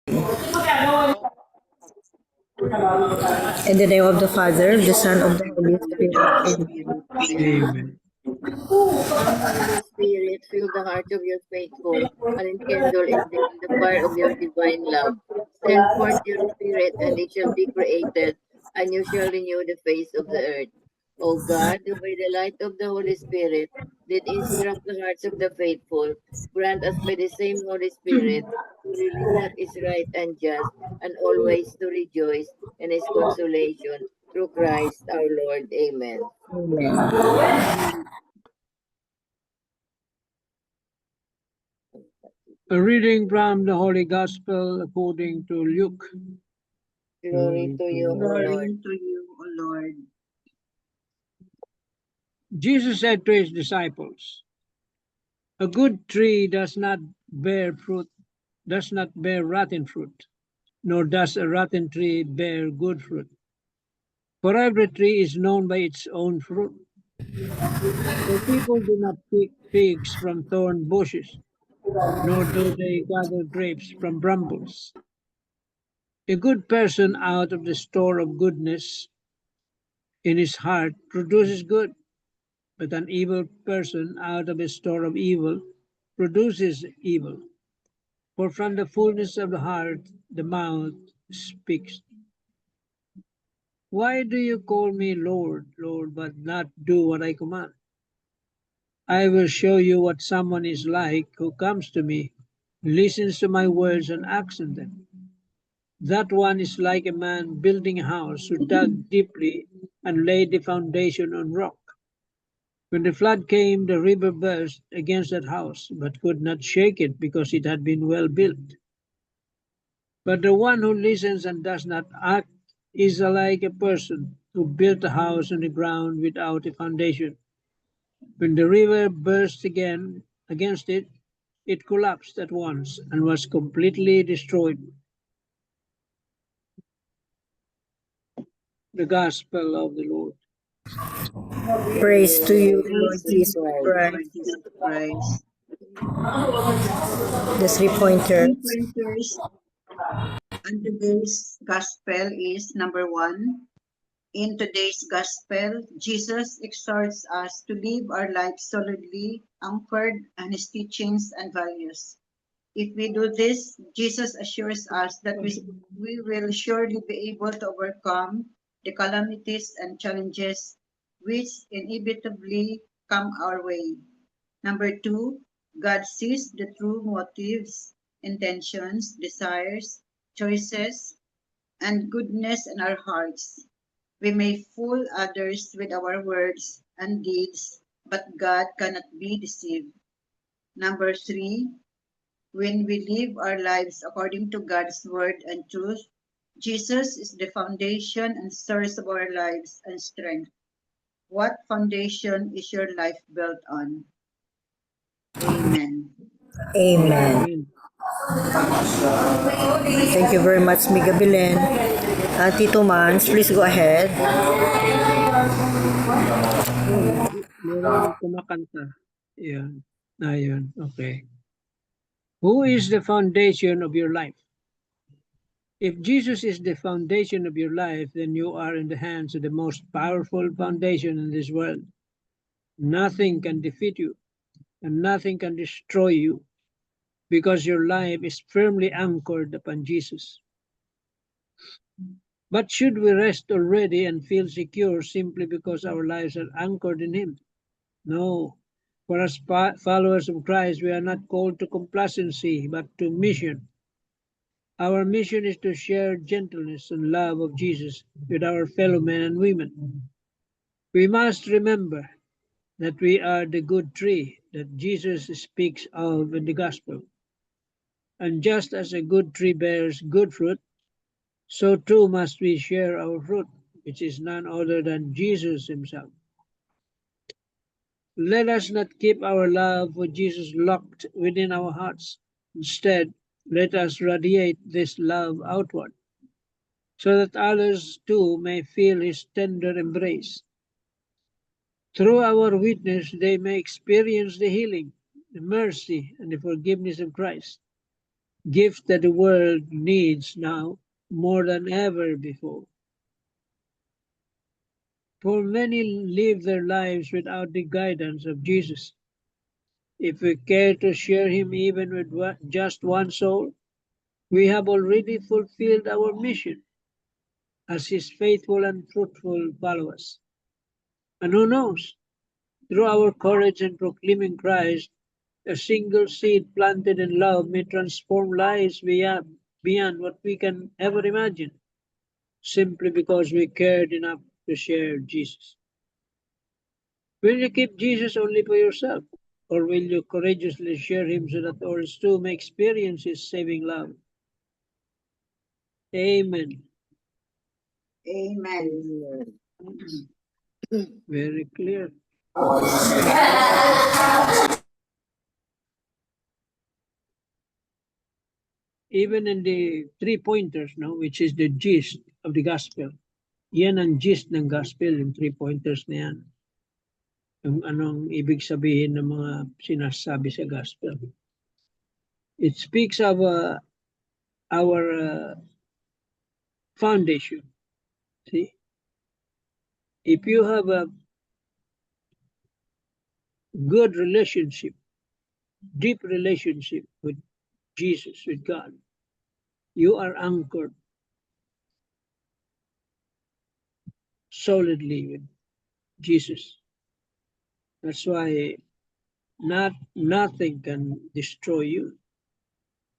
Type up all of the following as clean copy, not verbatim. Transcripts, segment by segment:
In the name of the Father, of the Son, of the Holy Spirit. Amen. Come, Holy Spirit, fill the hearts of your faithful, and enkindle in them the fire of your divine love. Send forth your Spirit, and it shall be created, and you shall renew the face of the earth. O God, who by the light of the Holy Spirit did instruct the hearts of the faithful, grant us by the same Holy Spirit to renew what is right and just, and always to rejoice in his consolation through Christ our Lord. Amen. Amen. A reading from the Holy Gospel according to Luke. Glory to you, O Lord. Glory to you, O Lord. Jesus said to his disciples, "A good tree does not bear rotten fruit, nor does a rotten tree bear good fruit. For every tree is known by its own fruit. For people do not pick figs from thorn bushes, nor do they gather grapes from brambles. A good person out of the store of goodness in his heart produces good, but an evil person out of a store of evil produces evil. For from the fullness of the heart the mouth speaks. Why do you call me Lord, Lord, but not do what I command? I will show you what someone is like who comes to me, listens to my words, and acts on them. That one is like a man building a house who dug deeply and laid the foundation on rock. When the flood came, the river burst against that house, but could not shake it because it had been well built. But the one who listens and does not act is like a person who built a house on the ground without a foundation. When the river burst again against it, it collapsed at once and was completely destroyed. The Gospel of the Lord. Praise to you, Lord Praise to Jesus you, Christ. Lord Jesus Christ. The 3 pointers. 3 pointers on today's gospel is number 1. In today's gospel, Jesus exhorts us to live our lives solidly anchored on his teachings and values. If we do this, Jesus assures us that we will surely be able to overcome the calamities and challenges which inevitably come our way. Number 2, God sees the true motives, intentions, desires, choices, and goodness in our hearts. We may fool others with our words and deeds, but God cannot be deceived. Number 3, when we live our lives according to God's word and truth, Jesus is the foundation and source of our lives and strength. What foundation is your life built on? Amen. Amen. Thank you very much, Miga Belen. Tito Mans, please go ahead. Meron kumakanta. Yan. Ayun. Okay. Who is the foundation of your life? If Jesus is the foundation of your life, then you are in the hands of the most powerful foundation in this world. Nothing can defeat you, and nothing can destroy you, because your life is firmly anchored upon Jesus. But should we rest already and feel secure simply because our lives are anchored in Him? No. For as followers of Christ, we are not called to complacency, but to mission. Our mission is to share gentleness and love of Jesus with our fellow men and women. We must remember that we are the good tree that Jesus speaks of in the gospel. And just as a good tree bears good fruit, so too must we share our fruit, which is none other than Jesus himself. Let us not keep our love for Jesus locked within our hearts. Instead, let us radiate this love outward, so that others too may feel his tender embrace. Through our witness, they may experience the healing, the mercy, and the forgiveness of Christ. gift that the world needs now more than ever before. For many live their lives without the guidance of Jesus. If we care to share him even with just one soul, we have already fulfilled our mission as his faithful and fruitful followers. And who knows, through our courage in proclaiming Christ, a single seed planted in love may transform lives beyond what we can ever imagine, simply because we cared enough to share Jesus. Will you keep Jesus only for yourself, or will you courageously share him so that others too may experience his saving love? Amen. Amen. Very clear. Even in the 3 pointers, no, which is the gist of the gospel. Yan ang gist ng gospel, yung 3 pointers na yan. Yung anong ibig sabihin ng mga sinasabi sa gospel. It speaks of our foundation. See? If you have a good relationship, deep relationship with Jesus, with God, you are anchored solidly with Jesus. That's why nothing can destroy you.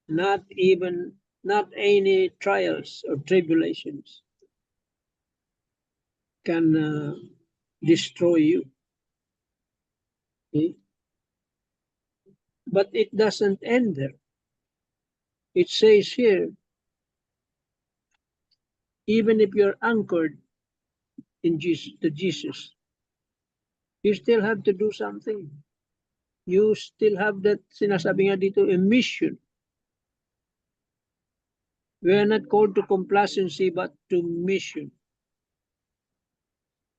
Not any trials or tribulations can destroy you. Okay? But it doesn't end there. It says here, even if you're anchored in Jesus, you still have to do something. You still have that, sinasabi nga dito, a mission. We are not called to complacency, but to mission.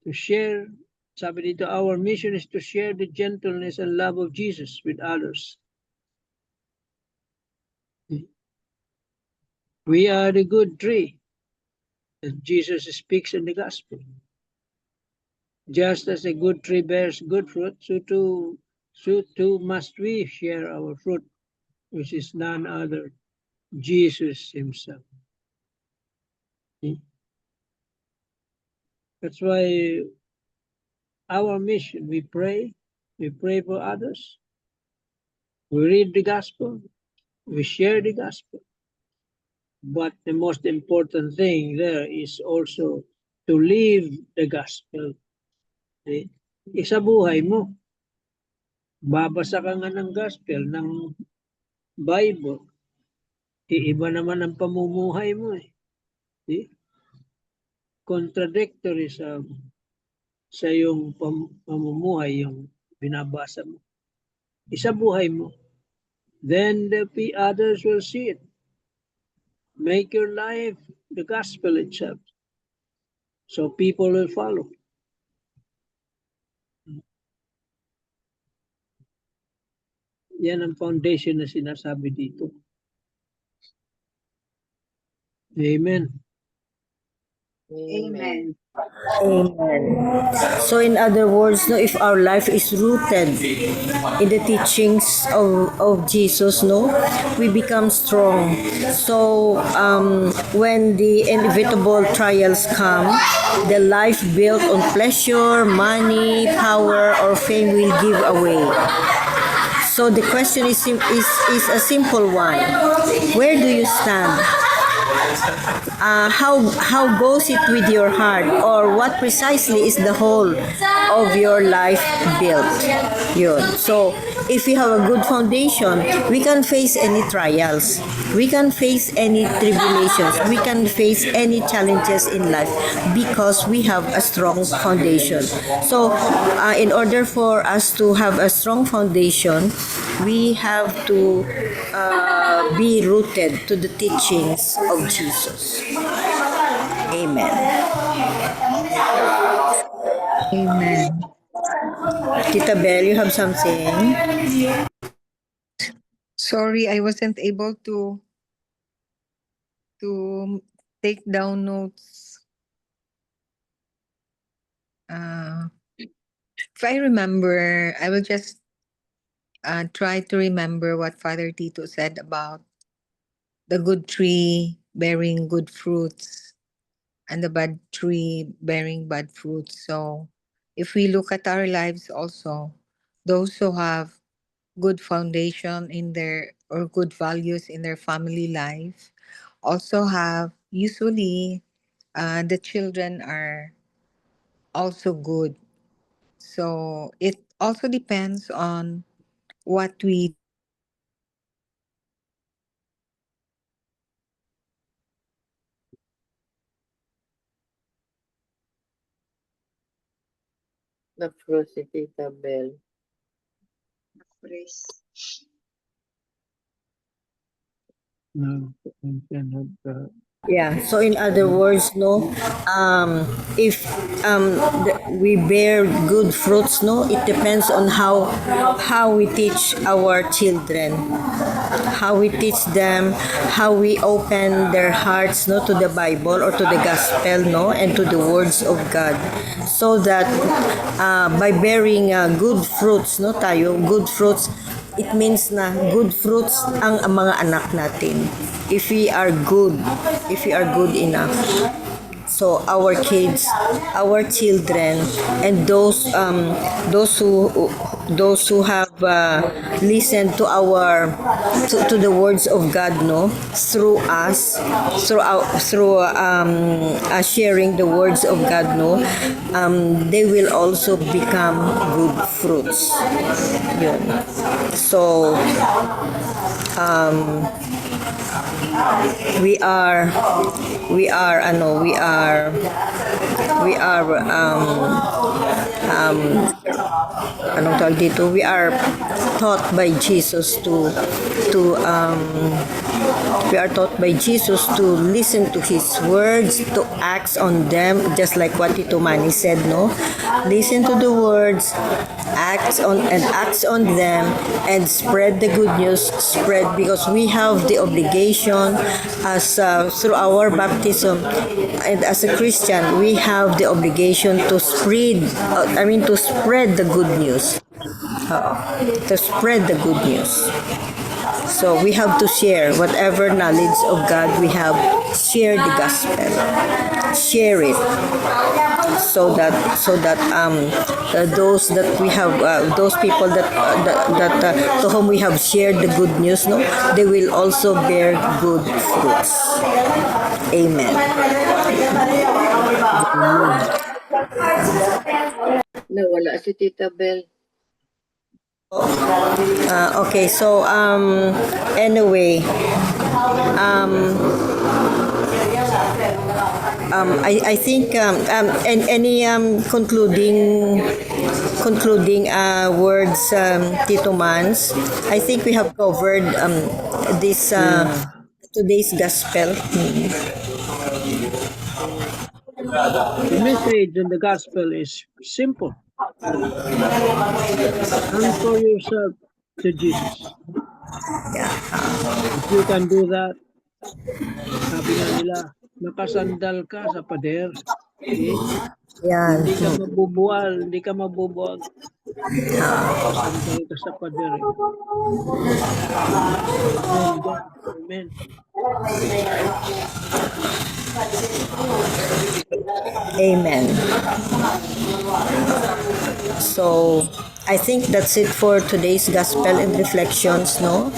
To share, sabi dito, our mission is to share the gentleness and love of Jesus with others. We are the good tree that Jesus speaks in the gospel. Just as a good tree bears good fruit, so too must we share our fruit, which is none other, Jesus himself. That's why our mission, we pray for others, we read the gospel, we share the gospel. But the most important thing there is also to live the gospel. Okay? Isa buhay mo. Babasa ka nga ng gospel, ng Bible. Iiba naman ang pamumuhay mo eh. Okay? Contradictory sa iyong pamumuhay yung binabasa mo. Isa buhay mo. Then the others will see it. Make your life the gospel itself. So people will follow. Yan ang foundation na sinasabi dito. Amen. Amen. Amen. So in other words, no, if our life is rooted in the teachings of Jesus, no, we become strong. So when the inevitable trials come, the life built on pleasure, money, power, or fame will give away. So the question is a simple one. Where do you stand? How goes it with your heart, or what precisely is the whole of your life built? Yun. So if we have a good foundation, we can face any trials, we can face any tribulations, we can face any challenges in life because we have a strong foundation. So in order for us to have a strong foundation, we have to be rooted to the teachings of Jesus. Amen. Amen. Tita Belle, you have something? Sorry, I wasn't able to to take down notes. If I remember, I will just try to remember what Father Tito said about the good tree bearing good fruits and the bad tree bearing bad fruits. So if we look at our lives also, those who have good foundation in their or good values in their family life also have usually the children are also good. So it also depends on what we Na-froze si Tita Bell. Praise. No, I cannot. Yeah. So in other words, no, if we bear good fruits, no, it depends on how we teach our children, how we teach them, how we open their hearts, no, to the Bible or to the gospel, no, and to the words of God, so that by bearing good fruits, no, tayo good fruits. It means na good fruits ang mga anak natin. If we are good enough. So our kids, our children, and those who have listened to to the words of God, no, through us, through sharing the words of God, no, they will also become good fruits. Yun. So we are anong tawag dito, we are taught by Jesus we are taught by Jesus to listen to his words, to act on them, just like what Tito Manny said, no? Listen to the words, act on them, and spread the good news, because we have the obligation as through our baptism, and as a Christian, we have the obligation to spread the good news. To spread the good news. So we have to share whatever knowledge of God we have. Share the gospel. Share it, so that those that we have, those people that to whom we have shared the good news, no, they will also bear good fruits. Amen. Nawala si Tita Bell. Okay, so anyway, I think and any concluding words, Tito Mans. I think we have covered this today's gospel. The message in the gospel is simple. Answer yourself to Jesus. If you can do that, sabi nga nila, nakasandal ka sa pader. Okay? Yan. Hindi ka mabubuwal. Nakasandal ka sa pader. Amen. Amen. So I think that's it for today's gospel and reflections, no?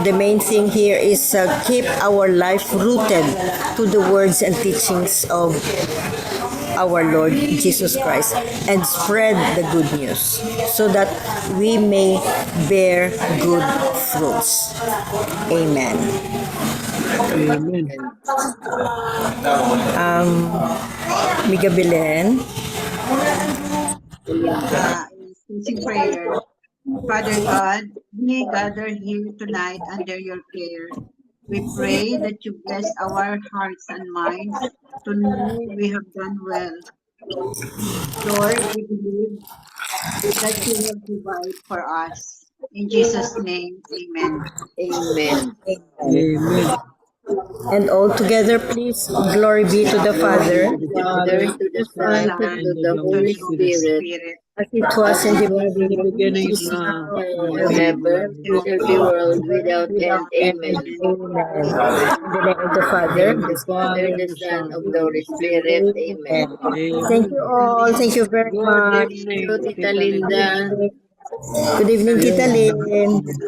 The main thing here is keep our life rooted to the words and teachings of our Lord Jesus Christ, and spread the good news so that we may bear good fruits. Amen. Amen. Miga Belen. Closing prayer. Father God, we gather here tonight under your care. We pray that you bless our hearts and minds to know we have done well. Lord, we believe that you will provide for us. In Jesus' name, amen. Amen. Amen. And all together, please, glory be to the Father, To the Father, to the Son, and to the Holy Spirit, as it was in the In the beginning, beginning, now, now and and ever, shall be world without end. Amen. Amen. In the name of the Father, The Father, the Son, of the Holy Spirit. Amen. Amen. Thank you all. Thank you very Good much. evening, So, Tita Tita Linda. Linda. Good evening, Tita Lynn.